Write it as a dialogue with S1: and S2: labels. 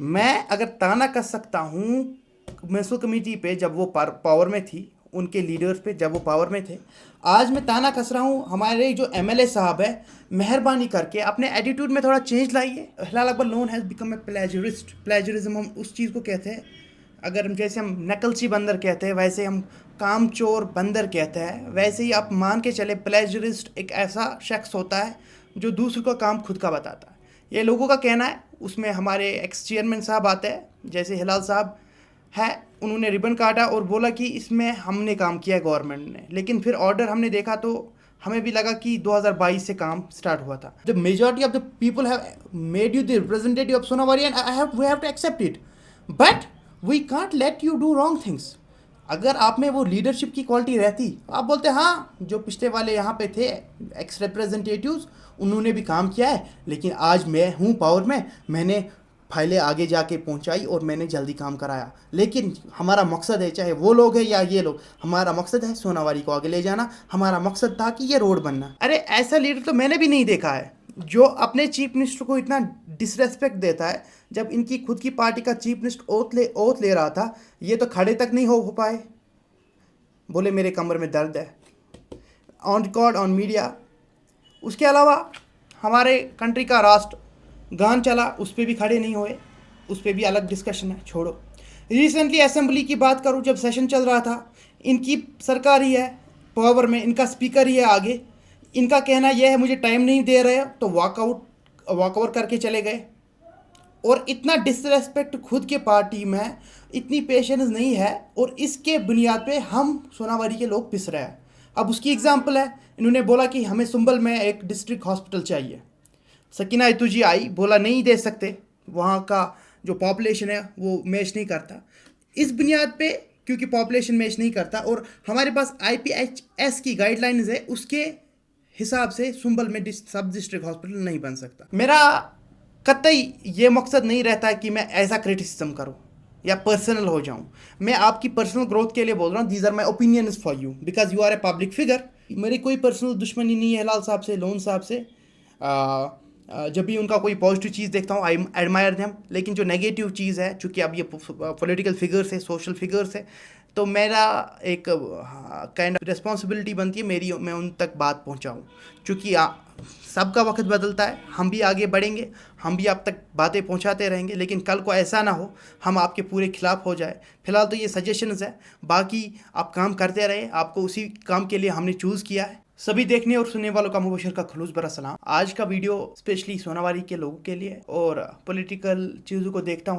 S1: मैं अगर ताना कस सकता हूँ म्यूनसिपल कमेटी पे जब वो पावर में थी, उनके लीडर्स पे जब वो पावर में थे, आज मैं ताना कस रहा हूँ हमारे जो एमएलए साहब है, मेहरबानी करके अपने एटीट्यूड में थोड़ा चेंज लाइए। Hilal Akbar Lone has become a plagiarist. Plagiarism हम उस चीज़ को कहते हैं, अगर जैसे हम नकलची बंदर कहते हैं वैसे हम कामचोर बंदर कहते हैं, वैसे ही आप मान के चले प्लेजरिस्ट एक ऐसा शख्स होता है जो दूसरों का काम खुद का बताता है। ये लोगों का कहना है, उसमें हमारे एक्स चेयरमैन साहब आते हैं जैसे हिलाल साहब है, उन्होंने रिबन काटा और बोला कि इसमें हमने काम किया है गवर्नमेंट ने, लेकिन फिर ऑर्डर हमने देखा तो हमें भी लगा कि 2022 से काम स्टार्ट हुआ था। The majority of the people have made you the representative of Sonawari and I have we have to accept it, but we can't let you do wrong things. अगर आप में वो लीडरशिप की क्वालिटी रहती, आप बोलते हाँ जो पिछले वाले यहाँ पे थे एक्स रिप्रेजेंटेटिव्स उन्होंने भी काम किया है, लेकिन आज मैं हूँ पावर में, मैंने फाइलें आगे जाके पहुंचाई और मैंने जल्दी काम कराया। लेकिन हमारा मकसद है, चाहे वो लोग हैं या ये लोग, हमारा मकसद है सोनावारी को आगे ले जाना, हमारा मकसद था कि ये रोड बनना। अरे ऐसा लीडर तो मैंने भी नहीं देखा है जो अपने चीफ मिनिस्टर को इतना डिसरेस्पेक्ट देता है। जब इनकी खुद की पार्टी का चीफ मिनिस्टर ओथ ले रहा था, ये तो खड़े तक नहीं हो पाए, बोले मेरे कमर में दर्द है, ऑन रिकॉर्ड ऑन मीडिया। उसके अलावा हमारे कंट्री का राष्ट्र गान चला, उस पर भी खड़े नहीं हुए, उस पर भी अलग डिस्कशन है, छोड़ो। रिसेंटली असेंबली की बात करूं, जब सेशन चल रहा था, इनकी सरकार ही है पावर में, इनका स्पीकर ही है आगे, इनका कहना यह है मुझे टाइम नहीं दे रहे तो वॉकआउट करके चले गए। और इतना डिसरेस्पेक्ट खुद के पार्टी में, इतनी पेशेंस नहीं है, और इसके बुनियाद पे हम सोनावारी के लोग पिस रहे हैं। अब उसकी एग्जांपल है, इन्होंने बोला कि हमें सुंबल में एक डिस्ट्रिक्ट हॉस्पिटल चाहिए। सकीना इतू जी आई, बोला नहीं दे सकते, वहाँ का जो पॉपुलेशन है वो मैच नहीं करता। इस बुनियाद पे, क्योंकि पॉपुलेशन मैच नहीं करता और हमारे पास IPHS की गाइडलाइंस है, उसके हिसाब से सुंबल में सब डिस्ट्रिक्ट हॉस्पिटल नहीं बन सकता। मेरा कतई ये मकसद नहीं रहता है कि मैं ऐसा क्रिटिसिज्म करूं या पर्सनल हो जाऊं। मैं आपकी पर्सनल ग्रोथ के लिए बोल रहा हूं, these are my opinions for you because you are a public figure. मेरी कोई पर्सनल दुश्मनी नहीं है हिलाल साहब से, लोन साहब से। जब भी उनका कोई पॉजिटिव चीज़ देखता हूँ आई एडमायर देम, लेकिन जो नेगेटिव चीज़ है, चूँकि अब ये पॉलिटिकल फिगर्स है, सोशल फिगर्स है, तो मेरा एक काइंड ऑफ रिस्पॉन्सिबिलिटी बनती है मेरी, मैं उन तक बात पहुँचाऊँ। चूँकि सबका वक्त बदलता है, हम भी आगे बढ़ेंगे, हम भी आप तक बातें पहुंचाते रहेंगे, लेकिन कल को ऐसा ना हो हम आपके पूरे खिलाफ हो जाए। फिलहाल तो ये सजेशंस है, बाकी आप काम करते रहे, आपको उसी काम के लिए हमने चूज़ किया है। सभी देखने और सुनने वालों का मुबशर का खलूस भरा सलाम। आज का वीडियो स्पेशली सोनावारी के लोगों के लिए और पॉलिटिकल चीज़ों को देखता हूँ